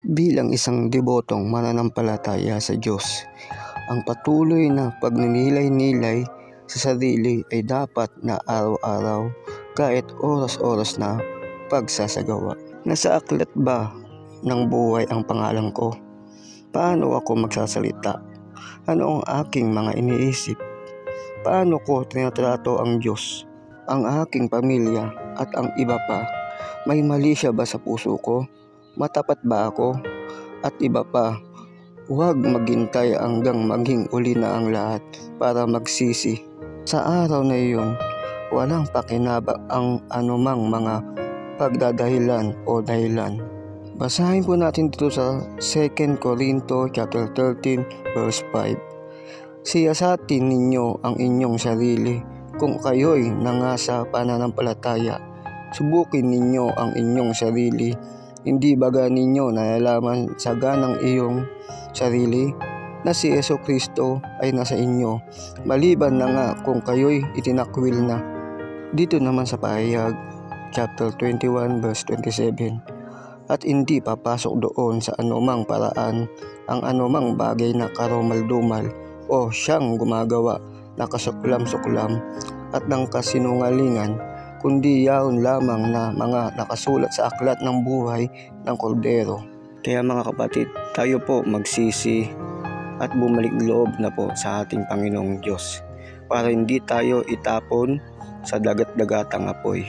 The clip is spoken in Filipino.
Bilang isang debotong mananampalataya sa Diyos, ang patuloy na pagninilay-nilay sa sarili ay dapat na araw-araw kahit oras-oras na pagsasagawa. Nasa aklat ba ng buhay ang pangalan ko? Paano ako magsasalita? Ano ang aking mga iniisip? Paano ko tinatrato ang Diyos, ang aking pamilya at ang iba pa? May mali siya ba sa puso ko? Matapat ba ako? At iba pa, huwag maghintay hanggang maging uli na ang lahat para magsisi. Sa araw na iyon, walang pakinabang ang anumang mga pagdadahilan o dahilan. Basahin po natin dito sa 2 Corinto chapter 13 verse 5. Siyasatin ninyo ang inyong sarili kung kayo'y nangasa pananampalataya. Subukin ninyo ang inyong sarili. Hindi baga ninyo nalalaman sa ganang iyong sarili na si Jesucristo ay nasa inyo, maliban na nga kung kayo'y itinakwil na. Dito naman sa Pahayag chapter 21 verse 27, at hindi papasok doon sa anumang paraan ang anumang bagay na karumal-dumal o siyang gumagawa na kasuklam-suklam at ng kasinungalingan, kundi yaon lamang na mga nakasulat sa aklat ng buhay ng Kordero. Kaya mga kapatid, tayo po magsisi at bumalik loob na po sa ating Panginoong Diyos para hindi tayo itapon sa dagat-dagatang apoy.